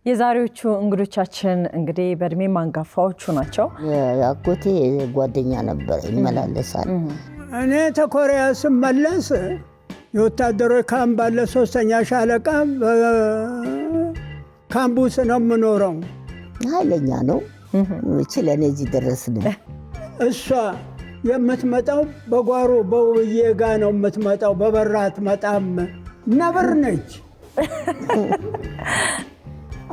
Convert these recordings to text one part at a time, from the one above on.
የዛሬዎቹ እንግዶቻችን እንግዲህ በእድሜ ማንጋፋዎቹ ናቸው። ያጎቴ ጓደኛ ነበር ይመላለሳል። እኔ ተኮሪያ ስመለስ የወታደሮች ካምፕ ባለ 3ኛ ሻለቃ ካምፑስ ነው የምኖረው። ኃይለኛ ነው። ችለን እዚህ ደረስን። እሷ የምትመጣው በጓሮ በውብዬ ጋ ነው የምትመጣው። በበራት መጣም ነብር ነች።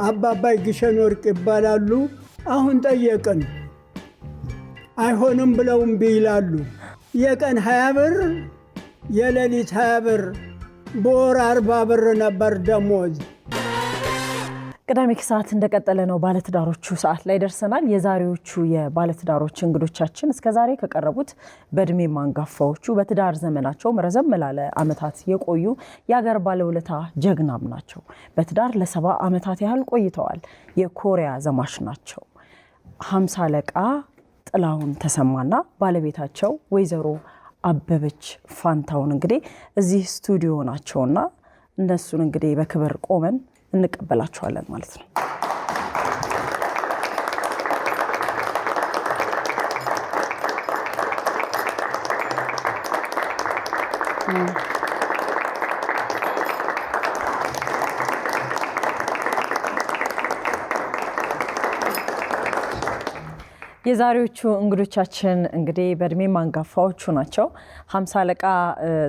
አባባይ ግሸን ወርቅ ይባላሉ። አሁን ጠየቅን አይሆንም ብለው እምቢ ይላሉ። የቀን 20 ብር የሌሊት 20 ብር በወር 40 ብር ነበር ደሞዝ። ቅዳሜ ከሰዓት እንደቀጠለ ነው። ባለትዳሮቹ ሰዓት ላይ ደርሰናል። የዛሬዎቹ የባለትዳሮች እንግዶቻችን እስከዛሬ ከቀረቡት በእድሜ ማንጋፋዎቹ በትዳር ዘመናቸው ረዘም ላለ ዓመታት የቆዩ የሀገር ባለውለታ ጀግናም ናቸው። በትዳር ለ70 ዓመታት ያህል ቆይተዋል። የኮሪያ ዘማች ናቸው። 50 አለቃ ጥላሁን ተሰማና ባለቤታቸው ወይዘሮ አበበች ፋንታውን እንግዲህ እዚህ ስቱዲዮ ናቸውና እነሱን እንግዲህ በክብር ቆመን እንቀበላቸዋለን ማለት ነው። የዛሬዎቹ እንግዶቻችን እንግዲህ በእድሜ ማንጋፋዎቹ ናቸው። 50 አለቃ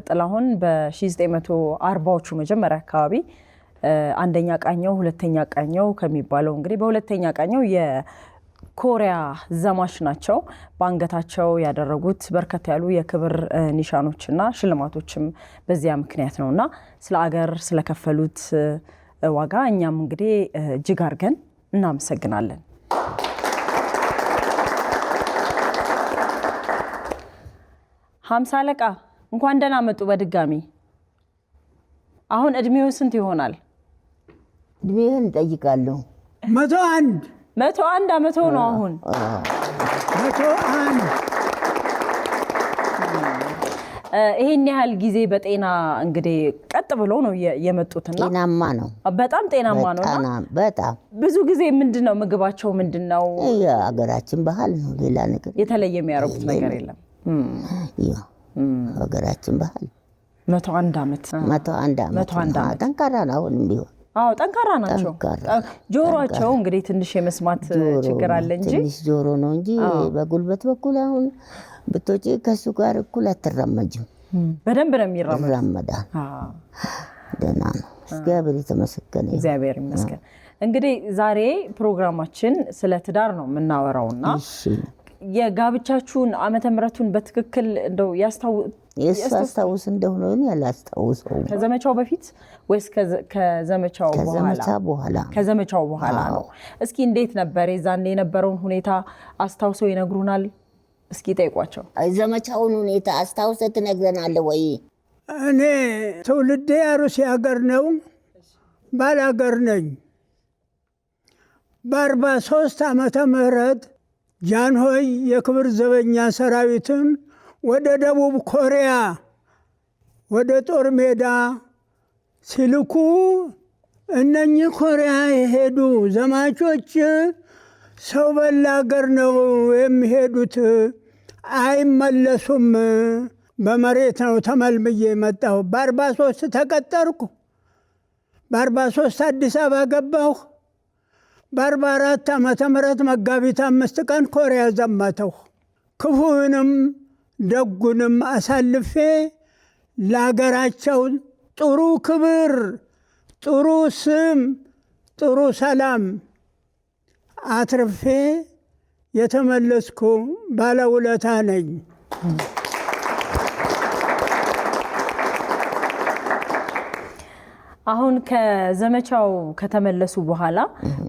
ጥላሁን በ1940ዎቹ መጀመሪያ አካባቢ አንደኛ ቃኘው ሁለተኛ ቃኘው ከሚባለው እንግዲህ በሁለተኛ ቃኘው የኮሪያ ዘማች ናቸው። በአንገታቸው ያደረጉት በርከት ያሉ የክብር ኒሻኖችና ሽልማቶችም በዚያ ምክንያት ነውና ስለ አገር ስለከፈሉት ዋጋ እኛም እንግዲህ እጅግ አድርገን እናመሰግናለን። 50 አለቃ እንኳን ደህና መጡ በድጋሚ። አሁን እድሜው ስንት ይሆናል? እድሜህን ጠይቃለሁ። 101 ዓመት ነው አሁን። 101 ይሄን ያህል ጊዜ በጤና እንግዲህ ቀጥ ብሎ ነው የመጡትና ጤናማ ነው። በጣም ጤናማ ነውና በጣም ብዙ ጊዜ ምንድነው ምግባቸው ምንድነው? የሀገራችን ባህል ነው። ሌላ ነገር የተለየ የሚያደርጉት ነገር የለም። ሀገራችን ባህል 101 ዓመት ጠንካራ ነው። አሁንም ቢሆን አዎ ጠንካራ ናቸው። ጆሮአቸው እንግዲህ ትንሽ የመስማት ችግር አለ እንጂ ትንሽ ጆሮ ነው እንጂ በጉልበት በኩል አሁን ብትወጪ ከሱ ጋር እኩል አትራመጂም። በደንብ ነው የሚራመደው። ይራመዳል። ደህና ነው። እግዚአብሔር የተመሰገነ ይሁን። እግዚአብሔር ይመስገን። እንግዲህ ዛሬ ፕሮግራማችን ስለ ትዳር ነው የምናወራውና የጋብቻችሁን ዓመተ ምሕረቱን በትክክል እንደው ያስታውስ እንደሆነ ነው ያላስታውሰው። ከዘመቻው በፊት ወይስ ከዘመቻው በኋላ? ከዘመቻው በኋላ ነው። እስኪ እንዴት ነበር የዛኔ የነበረውን ሁኔታ አስታውሰው ይነግሩናል? እስኪ ጠይቋቸው። ዘመቻውን ሁኔታ አስታውሰህ ትነግረናለህ ወይ? እኔ ትውልዴ አሩሲ ሀገር ነው፣ ባላገር ነኝ። በ43 ዓመተ ምህረት ጃንሆይ የክብር ዘበኛ ሰራዊትን ወደ ደቡብ ኮሪያ ወደ ጦር ሜዳ ሲልኩ እነኚህ ኮሪያ የሄዱ ዘማቾች ሰው በላ ሀገር ነው የሚሄዱት፣ አይመለሱም። በመሬት ነው ተመልምዬ መጣሁ። በ43 ተቀጠርኩ። በ43 አዲስ አበባ ገባሁ። በ44 ዓመተ ምህረት መጋቢት 5 ቀን ኮሪያ ዘመተሁ። ክፉንም ደጉንም አሳልፌ ለሀገራቸው ጥሩ ክብር፣ ጥሩ ስም፣ ጥሩ ሰላም አትርፌ የተመለስኩ ባለውለታ ነኝ። አሁን ከዘመቻው ከተመለሱ በኋላ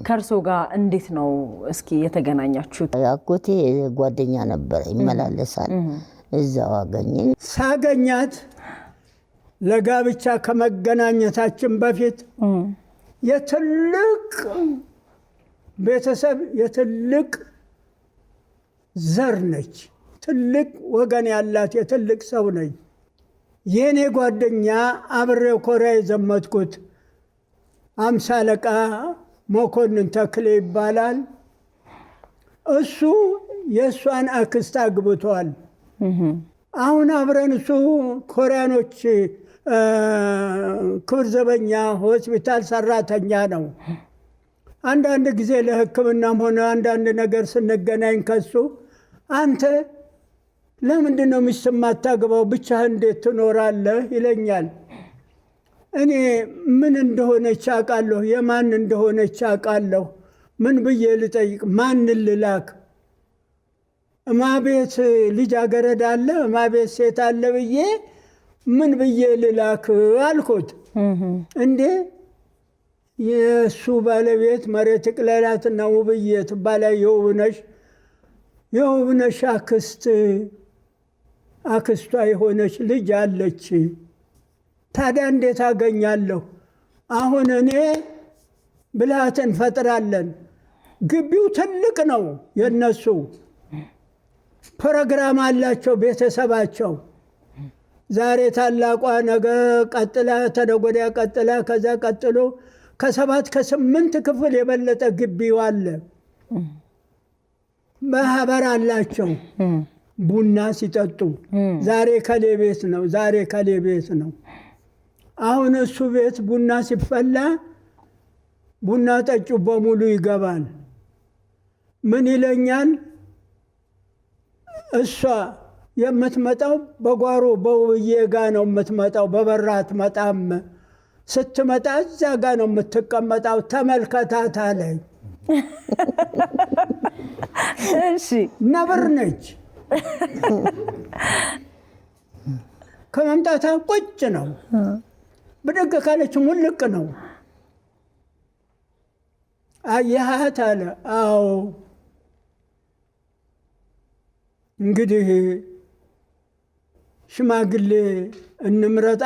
ከርሶ ጋር እንዴት ነው እስኪ የተገናኛችሁት? ያጎቴ ጓደኛ ነበር ይመላለሳል። እዛው አገኘኝ። ሳገኛት ለጋብቻ ከመገናኘታችን በፊት የትልቅ ቤተሰብ የትልቅ ዘር ነች። ትልቅ ወገን ያላት የትልቅ ሰው ነች። የኔ ጓደኛ አብሬው ኮሪያ የዘመትኩት 50 አለቃ መኮንን ተክሌ ይባላል። እሱ የእሷን አክስት አግብቷል። አሁን አብረን እሱ ኮሪያኖች ክብር ዘበኛ ሆስፒታል ሰራተኛ ነው። አንዳንድ ጊዜ ለሕክምናም ሆነ አንዳንድ ነገር ስንገናኝ ከሱ አንተ ለምንድን ነው ሚስት የማታገባው? ብቻህን እንዴት ትኖራለህ ይለኛል። እኔ ምን እንደሆነች አውቃለሁ፣ የማን እንደሆነች አውቃለሁ። ምን ብዬ ልጠይቅ? ማን ልላክ? እማቤት ልጃገረድ አለ፣ እማቤት ሴት አለ ብዬ ምን ብዬ ልላክ አልኩት። እንዴ የእሱ ባለቤት መሬት ቅለላትና ውብዬ ትባላ የውብነሽ አክስቷ የሆነች ልጅ አለች። ታዲያ እንዴት አገኛለሁ? አሁን እኔ ብልሃት እንፈጥራለን። ግቢው ትልቅ ነው። የነሱ ፕሮግራም አላቸው ቤተሰባቸው። ዛሬ ታላቋ፣ ነገ ቀጥላ፣ ተነገ ወዲያ ቀጥላ፣ ከዛ ቀጥሎ ከ7 ከ8 ክፍል የበለጠ ግቢው አለ። ማህበር አላቸው። ቡና ሲጠጡ ዛሬ ከሌ ቤት ነው፣ ዛሬ ከሌ ቤት ነው። አሁን እሱ ቤት ቡና ሲፈላ ቡና ጠጩ በሙሉ ይገባል። ምን ይለኛል? እሷ የምትመጣው በጓሮ በውብዬ ጋ ነው የምትመጣው፣ በበራ አትመጣም። ስትመጣ እዛ ጋ ነው የምትቀመጣው፣ ተመልከታት አለኝ። እሺ ነብር ነች። ከመምጣታ ቁጭ ነው፣ ብድግ ካለች ሙልቅ ነው። አየሃት አለ። አዎ እንግዲህ ሽማግሌ እንምረጣ፣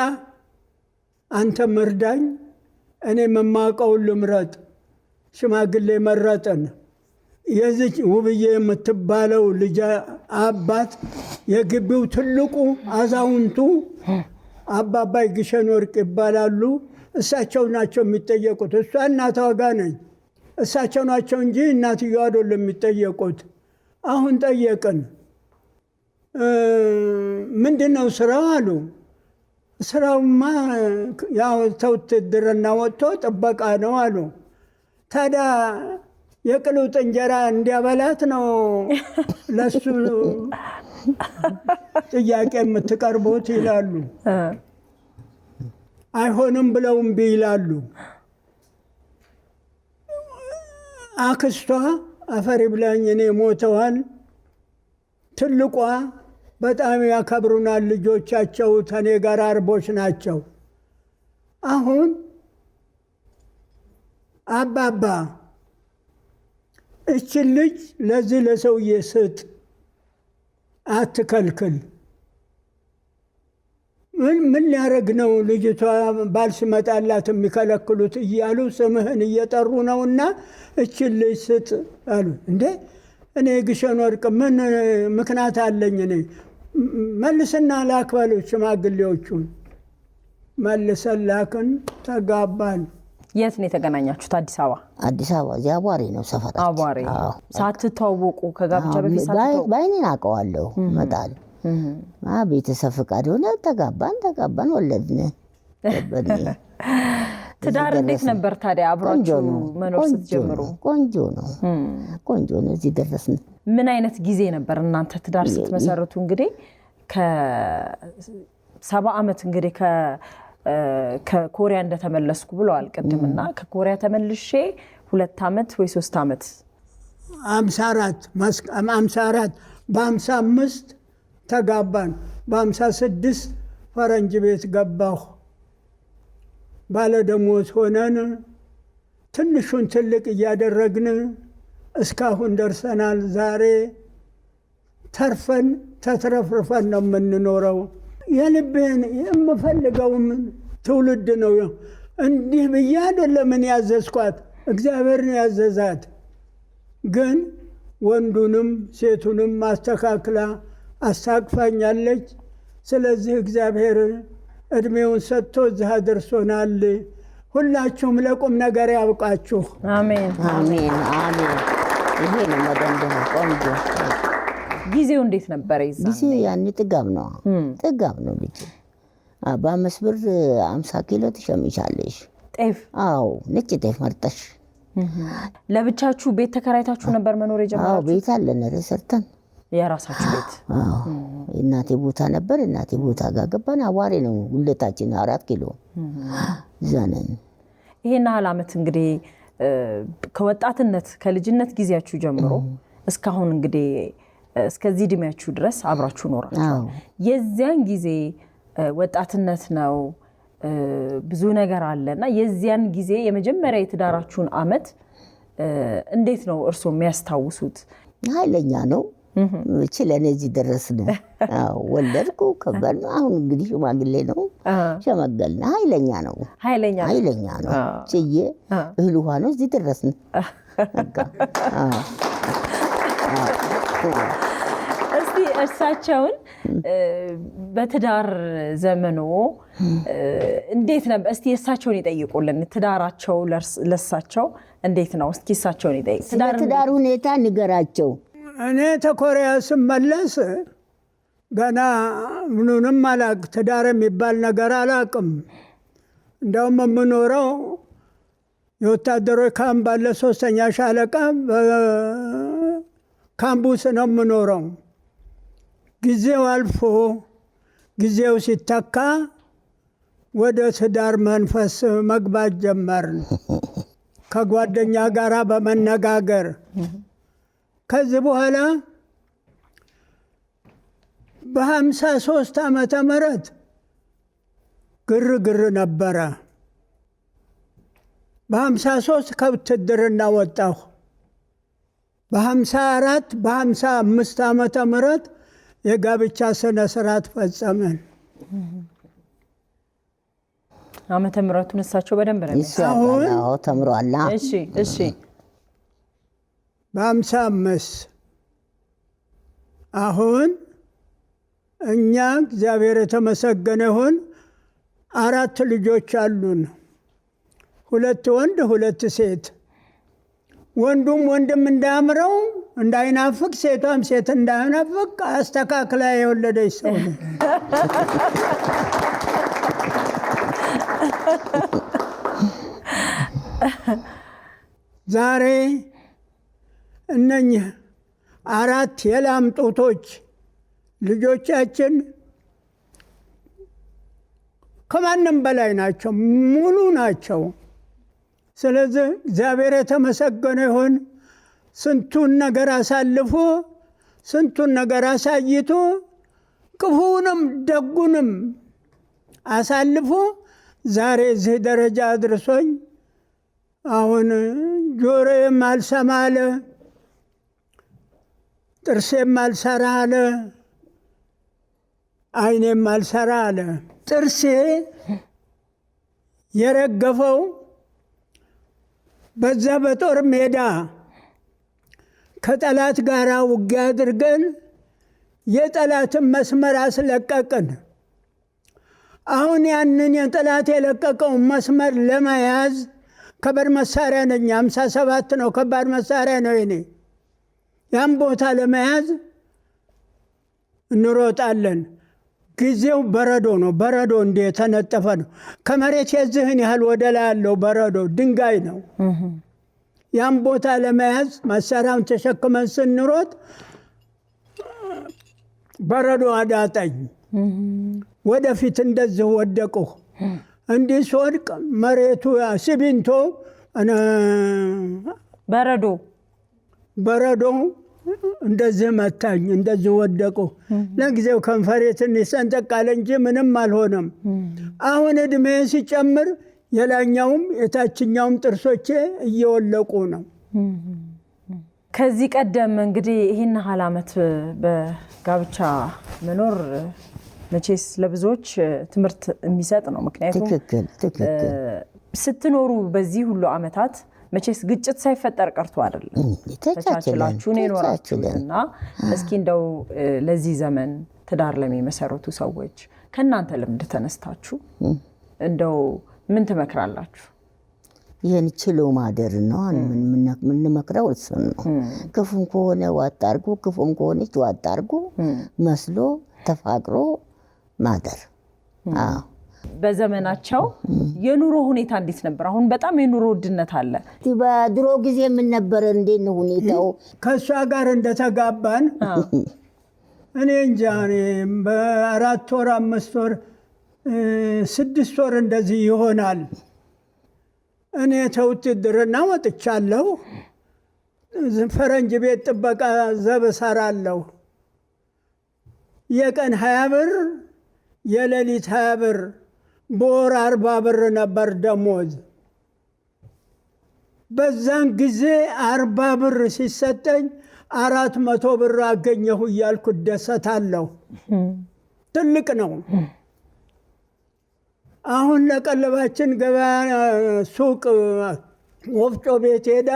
አንተ መርዳኝ፣ እኔ የማውቀውን ልምረጥ። ሽማግሌ መረጥን። የዚች ውብዬ የምትባለው ልጅ አባት የግቢው ትልቁ አዛውንቱ አባባይ ግሸን ወርቅ ይባላሉ። እሳቸው ናቸው የሚጠየቁት። እሷ እናቷ ጋ ነኝ። እሳቸው ናቸው እንጂ እናትየዋ አይደለም የሚጠየቁት። አሁን ጠየቅን። ምንድን ነው ስራው አሉ። ስራውማ ያው ተውትድርና ወጥቶ ጥበቃ ነው አሉ። ታዲያ የቅሉጥ እንጀራ እንዲያበላት ነው ለሱ ጥያቄ የምትቀርቡት ይላሉ። አይሆንም ብለው እምቢ ይላሉ። አክስቷ አፈሪ ብላኝ እኔ ሞተዋል። ትልቋ በጣም ያከብሩናል። ልጆቻቸው ተኔ ጋር አርቦች ናቸው። አሁን አባባ እችን ልጅ ለዚህ ለሰውዬ ስጥ፣ አትከልክል። ምን ሊያደርግ ነው ልጅቷ ባል ሲመጣላት የሚከለክሉት እያሉ ስምህን እየጠሩ ነውና እችን ልጅ ስጥ አሉ። እንዴ እኔ ግሸን ወርቅ ምን ምክንያት አለኝ? እኔ መልስና ላክ በሉ ሽማግሌዎቹን። መልሰን ላክን፣ ተጋባን። የት ነው የተገናኛችሁት? አዲስ አበባ? አዲስ አበባ እዚህ አቧሬ ነው ሰፈራችን። አቧሬ። ሳትተዋወቁ ከጋብቻ በፊት ሳትተዋወቁ? በአይኔን አውቀዋለሁ። መጣል ቤተሰብ ፍቃድ ሆነ። ተጋባን፣ ወለድን። ትዳር እንዴት ነበር ታዲያ አብራችሁ መኖር ስትጀምሩ? ቆንጆ ነው። እዚህ ደረስን። ምን አይነት ጊዜ ነበር እናንተ ትዳር ስትመሰርቱ? እንግዲህ ከ70 ዓመት እንግዲህ ከኮሪያ እንደተመለስኩ ብለዋል ቅድምና፣ ከኮሪያ ተመልሼ 2 ዓመት ወይ 3 ዓመት 54 በ55 ተጋባን። በ56 ፈረንጅ ቤት ገባሁ። ባለደሞዝ ሆነን ትንሹን ትልቅ እያደረግን እስካሁን ደርሰናል። ዛሬ ተርፈን ተትረፍርፈን ነው የምንኖረው። የልቤን የምፈልገውም ትውልድ ነው። እንዲህ ብዬ አይደለም እኔ ያዘዝኳት፣ እግዚአብሔርን ያዘዛት። ግን ወንዱንም ሴቱንም ማስተካክላ አስታቅፋኛለች። ስለዚህ እግዚአብሔር እድሜውን ሰጥቶ እዚህ አድርሶናል። ሁላችሁም ለቁም ነገር ያብቃችሁ። አሜን አሜን አሜን። ይሄ ነው መደምደም። ቆንጆ ጊዜው እንዴት ነበር? ጊዜ ያኔ ጥጋብ ነው ልጅ። በ5 ብር 50 ኪሎ ትሸምቻለሽ። ጤፍ? አዎ ነጭ ጤፍ መርጠሽ። ለብቻችሁ ቤት ተከራይታችሁ ነበር መኖር የጀመራችሁ? አዎ ቤት አለን ሰርተን የራሳችሁ ቤት? አዎ እናቴ ቦታ ነበር። እናቴ ቦታ ጋር ገባን። አዋሬ ነው ሁለታችን 4 ኪሎ ዘነን። ይሄን ያህል ዓመት እንግዲህ ከወጣትነት ከልጅነት ጊዜያችሁ ጀምሮ እስካሁን እንግዲህ እስከዚህ እድሜያችሁ ድረስ አብራችሁ ኖራችሁ። የዚያን ጊዜ ወጣትነት ነው፣ ብዙ ነገር አለና የዚያን ጊዜ የመጀመሪያ የትዳራችሁን ዓመት እንዴት ነው እርስዎ የሚያስታውሱት? ኃይለኛ ነው። ችለን እዚህ ደረስን። ወለድኩ ከበል። አሁን እንግዲህ ሽማግሌ ነው ሸመገልን። ኃይለኛ ነው። ችዬ እህል ውሃ ነው እዚህ ደረስን። እስቲ እርሳቸውን በትዳር ዘመኖ እንዴት ነበር? እስቲ እርሳቸውን ይጠይቁልን። ትዳራቸው ለእርሳቸው እንዴት ነው? እስኪ እርሳቸውን ይጠይቁ። ትዳር ሁኔታ ንገራቸው። እኔ ተኮሪያ ስመለስ ገና ምኑንም አላቅ፣ ትዳር የሚባል ነገር አላቅም። እንደውም የምኖረው የወታደሮች ካምፕ ባለ 3ኛ ሻለቃ ካምቡስ ነው የምኖረው። ጊዜው አልፎ ጊዜው ሲተካ ወደ ትዳር መንፈስ መግባት ጀመርን ከጓደኛ ጋራ በመነጋገር። ከዚህ በኋላ በ53 ዓመተ ምህረት ግርግር ነበረ። በ53 ከውትድርና ወጣሁ። በ54 በ55 ዓመተ ምህረት የጋብቻ ስነ ስርዓት ፈጸመን። ዓመተ ምህረቱን እሳቸው በደንብ ነው ተምሯላ። እሺ በ55 አሁን እኛ እግዚአብሔር የተመሰገነ ይሁን 4 ልጆች አሉን። 2 ወንድ 2 ሴት። ወንዱም ወንድም እንዳያምረው እንዳይናፍቅ፣ ሴቷም ሴት እንዳይናፍቅ አስተካክላ የወለደች ሰው ነው። ዛሬ እነኚህ 4 የላም ጡቶች ልጆቻችን ከማንም በላይ ናቸው፣ ሙሉ ናቸው። ስለዚህ እግዚአብሔር የተመሰገነ ይሁን። ስንቱን ነገር አሳልፎ ስንቱን ነገር አሳይቶ ክፉንም ደጉንም አሳልፎ ዛሬ እዚህ ደረጃ አድርሶኝ አሁን ጆሮዬም አልሰማ አለ፣ ጥርሴም አልሰራ አለ፣ ዓይኔም አልሰራ አለ። ጥርሴ የረገፈው በዛ በጦር ሜዳ ከጠላት ጋር ውጊያ አድርገን የጠላትን መስመር አስለቀቅን። አሁን ያንን የጠላት የለቀቀውን መስመር ለመያዝ ከባድ መሳሪያ ነኝ፣ 57 ነው፣ ከባድ መሳሪያ ነው የኔ። ያን ቦታ ለመያዝ እንሮጣለን። ጊዜው በረዶ ነው። በረዶ እንደ የተነጠፈ ነው። ከመሬት የዚህን ያህል ወደ ላይ ያለው በረዶ ድንጋይ ነው። ያን ቦታ ለመያዝ መሳሪያውን ተሸክመን ስንሮጥ በረዶ አዳጠኝ። ወደፊት እንደዚህ ወደቁ። እንዲህ ስወድቅ መሬቱ ሲሚንቶ በረዶ እንደዚህ መታኝ። እንደዚህ ወደቁ። ለጊዜው ከንፈሬ ትንሽ ሰንጠቅ አለ እንጂ ምንም አልሆነም። አሁን እድሜ ሲጨምር የላኛውም የታችኛውም ጥርሶቼ እየወለቁ ነው። ከዚህ ቀደም እንግዲህ ይህን ያህል ዓመት በጋብቻ መኖር መቼስ ለብዙዎች ትምህርት የሚሰጥ ነው። ምክንያቱም ትክክል ስትኖሩ በዚህ ሁሉ ዓመታት መቼስ ግጭት ሳይፈጠር ቀርቶ አይደለም። ተቻችላችሁ ነው የኖራችሁትና እስኪ እንደው ለዚህ ዘመን ትዳር ለሚመሰረቱ ሰዎች ከእናንተ ልምድ ተነስታችሁ እንደው ምን ትመክራላችሁ? ይህን ችሎ ማደር ነው የምንመክረው። እሱን ነው ክፉም ከሆነ ዋጥ አድርጎ ክፉም ከሆነች ዋጥ አድርጎ መስሎ ተፋቅሮ ማደር። በዘመናቸው የኑሮ ሁኔታ እንዴት ነበር? አሁን በጣም የኑሮ ውድነት አለ። በድሮ ጊዜ ምን ነበር? እንዴት ነው ሁኔታው? ከእሷ ጋር እንደተጋባን እኔ እንጃ በ4 ወር 5 ወር 6 ወር እንደዚህ ይሆናል። እኔ ተውትድርና ወጥቻለሁ። ፈረንጅ ቤት ጥበቃ ዘብ እሰራለሁ። የቀን 20 ብር የሌሊት 20 ብር በወር 40 ብር ነበር ደሞዝ። በዛን ጊዜ 40 ብር ሲሰጠኝ 400 ብር አገኘሁ እያልኩ እደሰታለሁ። ትልቅ ነው። አሁን ለቀለባችን ገበያ ሱቅ ወፍጮ ቤት ሄዳ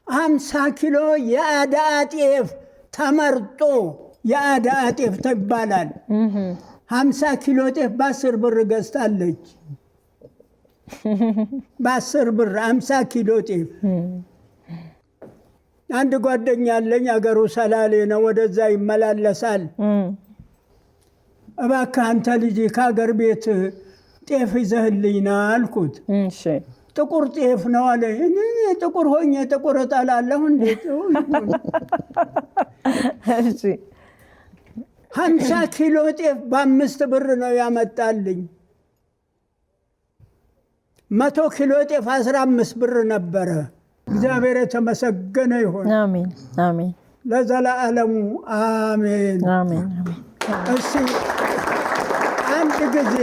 50 ኪሎ የአዳ ጤፍ ተመርጦ የአዳ ጤፍ ይባላል 50 ኪሎ ጤፍ በ10 ብር ገዝታለች። በ10 ብር 50 ኪሎ ጤፍ። አንድ ጓደኛ አለኝ፣ አገሩ ሰላሌ ነው፣ ወደዛ ይመላለሳል። እባክህ አንተ ልጅ ከአገር ቤት ጤፍ ይዘህልኝ ና አልኩት። ጥቁር ጤፍ ነው አለ። እኔ ጥቁር ሆኜ ጥቁር እጠላለሁ እንዴት? 50 ኪሎ ጤፍ በ5 ብር ነው ያመጣልኝ። 100 ኪሎ ጤፍ 15 ብር ነበረ። እግዚአብሔር የተመሰገነ ይሁን። አሜን አሜን። ለዘላለሙ አሜን አሜን። እሺ አንድ ጊዜ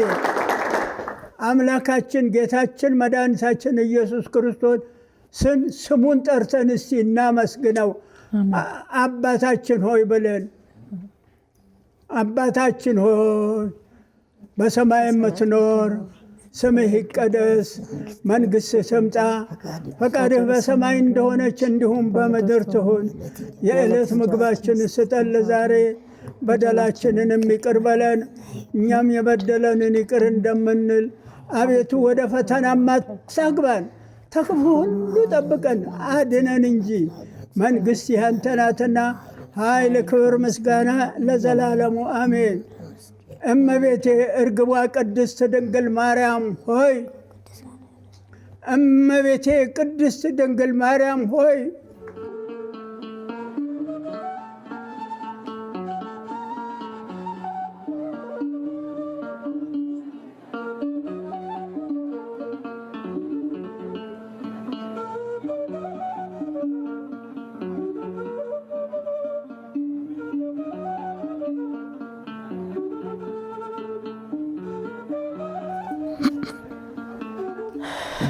አምላካችን ጌታችን መድኃኒታችን ኢየሱስ ክርስቶስ ስሙን ጠርተን እስቲ እናመስግነው። አባታችን ሆይ ብለን አባታችን ሆይ በሰማይ የምትኖር ስምህ ይቀደስ፣ መንግሥትህ ትምጣ፣ ፈቃድህ በሰማይ እንደሆነች እንዲሁም በምድር ትሁን። የዕለት ምግባችንን ስጠን ዛሬ፣ በደላችንንም ይቅር በለን እኛም የበደለንን ይቅር እንደምንል። አቤቱ ወደ ፈተናም አታግባን፣ ከክፉ ሁሉ ጠብቀን አድነን እንጂ መንግሥት ያንተ ናትና ኃይል፣ ክብር፣ ምስጋና ለዘላለሙ አሜን። እመቤቴ እርግቧ ቅድስት ድንግል ማርያም ሆይ፣ እመቤቴ ቅድስት ድንግል ማርያም ሆይ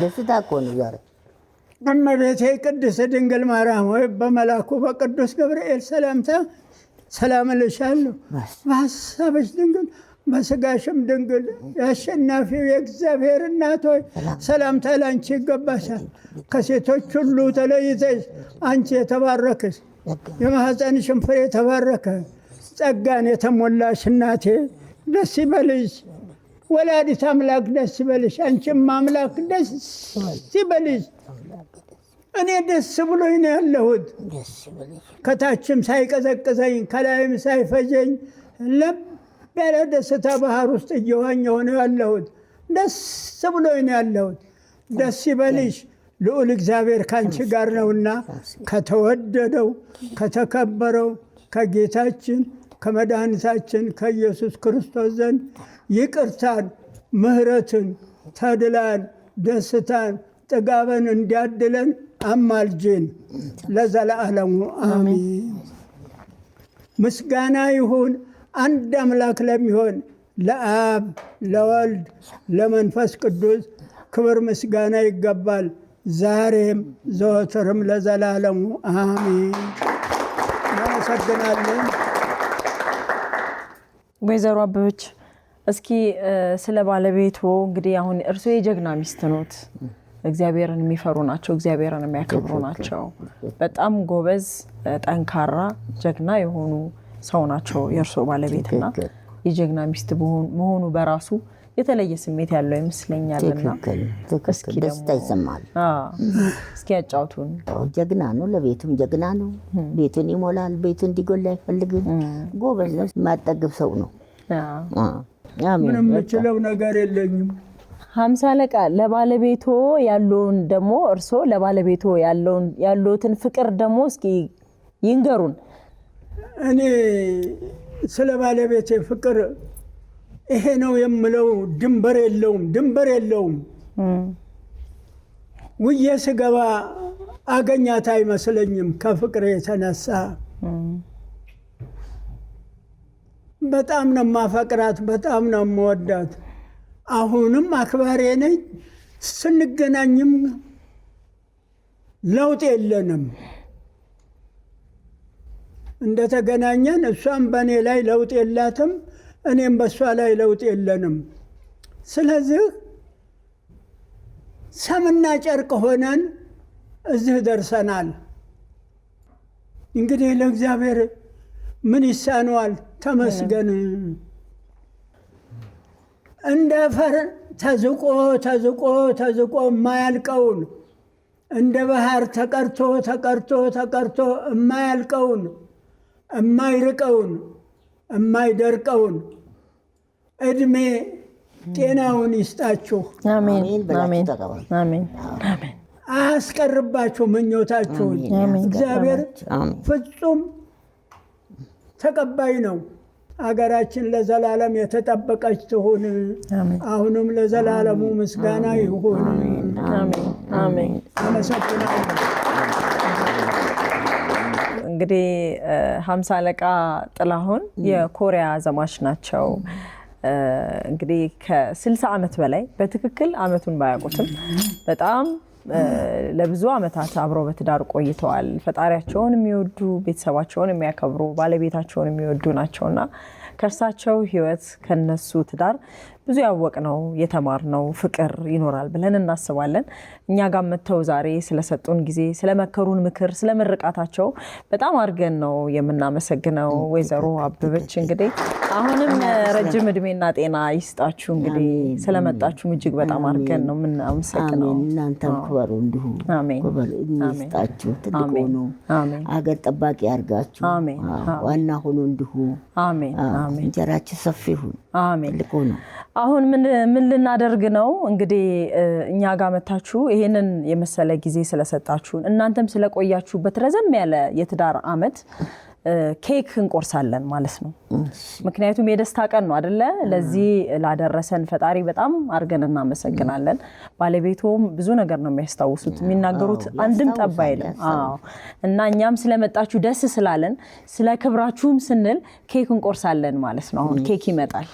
ደስታ እኮ ነው ዛሬ። እመቤቴ ቅድስት ድንግል ማርያም ሆይ በመልአኩ በቅዱስ ገብርኤል ሰላምታ ሰላም እልሻለሁ። በሐሳብሽ ድንግል በሥጋሽም ድንግል፣ የአሸናፊው የእግዚአብሔር እናት ሆይ ሰላምታ ላንቺ ይገባሻል። ከሴቶች ሁሉ ተለይተሽ አንቺ የተባረክሽ የማኅፀንሽም ፍሬ የተባረከ፣ ጸጋን የተሞላሽ እናቴ ደስ ይበልሽ። ወላዲት አምላክ ደስ ይበልሽ። አንቺም አምላክ ደስ ይበልሽ። እኔ ደስ ብሎኝ ነው ያለሁት። ከታችም ሳይቀዘቅዘኝ ከላይም ሳይፈጀኝ ለብ ያለ ደስታ ባህር ውስጥ እየዋኘሁ ነው ያለሁት። ደስ ብሎኝ ነው ያለሁት። ደስ ይበልሽ። ልዑል እግዚአብሔር ካንቺ ጋር ነውና ከተወደደው ከተከበረው ከጌታችን ከመድኃኒታችን ከኢየሱስ ክርስቶስ ዘንድ ይቅርታን፣ ምሕረትን፣ ተድላን፣ ደስታን፣ ጥጋበን እንዲያድለን አማልጅን ለዘላለሙ አሜን። ምስጋና ይሁን አንድ አምላክ ለሚሆን ለአብ ለወልድ ለመንፈስ ቅዱስ ክብር ምስጋና ይገባል፣ ዛሬም ዘወትርም ለዘላለሙ አሜን። እናመሰግናለን። ወይዘሮ አበበች እስኪ ስለ ባለቤቱ እንግዲህ አሁን እርስዎ የጀግና ሚስት ኖት። እግዚአብሔርን የሚፈሩ ናቸው፣ እግዚአብሔርን የሚያከብሩ ናቸው። በጣም ጎበዝ፣ ጠንካራ፣ ጀግና የሆኑ ሰው ናቸው የእርስዎ ባለቤትና የጀግና ሚስት መሆኑ በራሱ የተለየ ስሜት ያለው ይመስለኛልና ትክክል ደስታ ይሰማል። እስኪ ያጫውቱን። ጀግና ነው፣ ለቤቱም ጀግና ነው። ቤቱን ይሞላል፣ ቤቱ እንዲጎል አይፈልግም። ጎበዝ ነው፣ የማጠግብ ሰው ነው። ምንም የምችለው ነገር የለኝም። 50 አለቃ ለባለቤቶ ያለውን ደግሞ እርሶ ለባለቤቶ ያለውትን ፍቅር ደግሞ እስኪ ይንገሩን። እኔ ስለ ባለቤቴ ፍቅር ይሄ ነው የምለው ድንበር የለውም። ውዬ ስገባ አገኛት አይመስለኝም ከፍቅር የተነሳ። በጣም ነው ማፈቅራት፣ በጣም ነው የምወዳት። አሁንም አክባሪ ነኝ። ስንገናኝም ለውጥ የለንም። እንደተገናኘን እሷም በእኔ ላይ ለውጥ የላትም፣ እኔም በእሷ ላይ ለውጥ የለንም። ስለዚህ ሰምና ጨርቅ ሆነን እዚህ ደርሰናል። እንግዲህ ለእግዚአብሔር ምን ይሳነዋል? ተመስገን። እንደ አፈር ተዝቆ የማያልቀውን እንደ ባህር ተቀርቶ የማያልቀውን የማይርቀውን የማይደርቀውን እድሜ ጤናውን ይስጣችሁ። አሜን። አያስቀርባችሁ ምኞታችሁን። እግዚአብሔር ፍጹም ተቀባይ ነው። አገራችን ለዘላለም የተጠበቀች ትሁን። አሁንም ለዘላለሙ ምስጋና ይሁን። አሜን። አመሰግናለሁ። እንግዲህ 50 አለቃ ጥላሁን የኮሪያ ዘማች ናቸው። እንግዲህ ከ60 ዓመት በላይ በትክክል ዓመቱን ባያውቁትም በጣም ለብዙ ዓመታት አብረው በትዳር ቆይተዋል። ፈጣሪያቸውን የሚወዱ ቤተሰባቸውን የሚያከብሩ ባለቤታቸውን የሚወዱ ናቸውና ከእርሳቸው ህይወት ከነሱ ትዳር ብዙ ያወቅነው የተማርነው ፍቅር ይኖራል ብለን እናስባለን። እኛ ጋር መተው ዛሬ ስለሰጡን ጊዜ ስለመከሩን ምክር ስለመርቃታቸው በጣም አድርገን ነው የምናመሰግነው። ወይዘሮ አበበች እንግዲህ አሁንም ረጅም እድሜና ጤና ይስጣችሁ። እንግዲህ ስለመጣችሁ እጅግ በጣም አድርገን ነው የምናመሰግነው። እናንተም ክበሩ፣ እንዲሁ ክበሩ፣ ይስጣችሁ። ትልቅ ሆኑ፣ አገር ጠባቂ ያርጋችሁ። ዋና ሆኑ፣ እንዲሁ እንጀራችሁ ሰፊ ይሁን። ትልቅ ሆኑ። አሁን ምን ልናደርግ ነው? እንግዲህ እኛ ጋር መታችሁ ይሄንን የመሰለ ጊዜ ስለሰጣችሁን እናንተም ስለቆያችሁበት ረዘም ያለ የትዳር ዓመት ኬክ እንቆርሳለን ማለት ነው። ምክንያቱም የደስታ ቀን ነው አይደለ? ለዚህ ላደረሰን ፈጣሪ በጣም አድርገን እናመሰግናለን። ባለቤቱም ብዙ ነገር ነው የሚያስታውሱት፣ የሚናገሩት አንድም ጠብ አይልም። እና እኛም ስለመጣችሁ ደስ ስላለን ስለ ክብራችሁም ስንል ኬክ እንቆርሳለን ማለት ነው። አሁን ኬክ ይመጣል።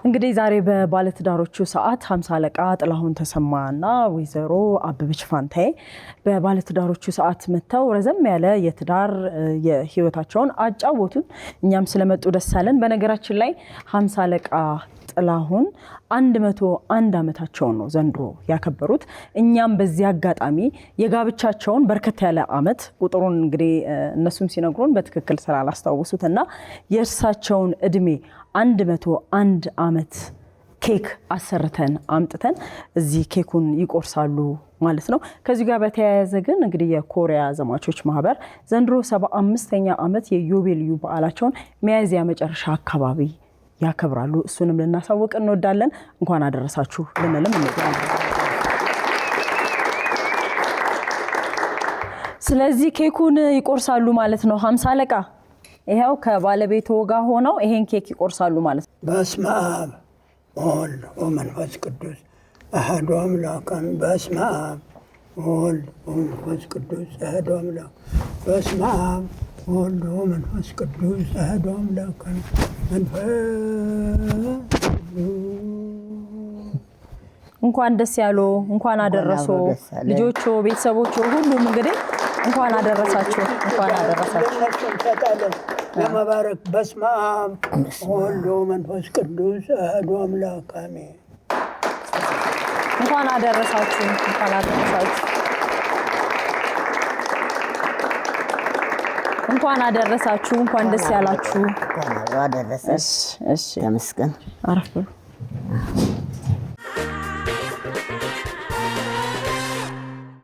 እንግዲህ ዛሬ በባለትዳሮቹ ሰዓት 50 አለቃ ጥላሁን ተሰማና ወይዘሮ አበበች ፋንታዬ በባለትዳሮቹ ሰዓት መተው ረዘም ያለ የትዳር የህይወታቸውን አጫወቱን። እኛም ስለመጡ ደስ አለን። በነገራችን ላይ 50 አለቃ ጥላሁን 101 ዓመታቸውን ነው ዘንድሮ ያከበሩት። እኛም በዚህ አጋጣሚ የጋብቻቸውን በርከት ያለ ዓመት ቁጥሩን እንግዲህ እነሱም ሲነግሩን በትክክል ስላላስታውሱትና የእርሳቸውን እድሜ 101 ዓመት ኬክ አሰርተን አምጥተን እዚህ ኬኩን ይቆርሳሉ ማለት ነው። ከዚህ ጋር በተያያዘ ግን እንግዲህ የኮሪያ ዘማቾች ማህበር ዘንድሮ 75ኛ ዓመት የዮቤልዩ በዓላቸውን ሚያዝያ መጨረሻ አካባቢ ያከብራሉ። እሱንም ልናሳውቅ እንወዳለን። እንኳን አደረሳችሁ ልንልም እንወዳለን። ስለዚህ ኬኩን ይቆርሳሉ ማለት ነው 50 አለቃ። ይሄው ከባለቤቱ ጋር ሆነው ይሄን ኬክ ይቆርሳሉ ማለት ነው። በስመ አብ ወወልድ ወመንፈስ ቅዱስ አሐዱ አምላክ። በስመ አብ ወወልድ ወመንፈስ ቅዱስ አሐዱ አምላክ። በስመ አብ ወወልድ ወመንፈስ ቅዱስ አሐዱ አምላክ። እንኳን ደስ ያለው፣ እንኳን አደረሶ ልጆቹ፣ ቤተሰቦቹ ሁሉም እንግዲህ እንኳን አደረሳችሁ፣ እንኳን አደረሳችሁ ለመባረክ። በስመ አብ ወወልድ ወመንፈስ ቅዱስ አሐዱ አምላክ አሜን። እንኳን አደረሳችሁ፣ እንኳን አደረሳችሁ። እንኳን አደረሳችሁ እንኳን ደስ ያላችሁ አደረሰሽ እሺ ተመስገን አረፍ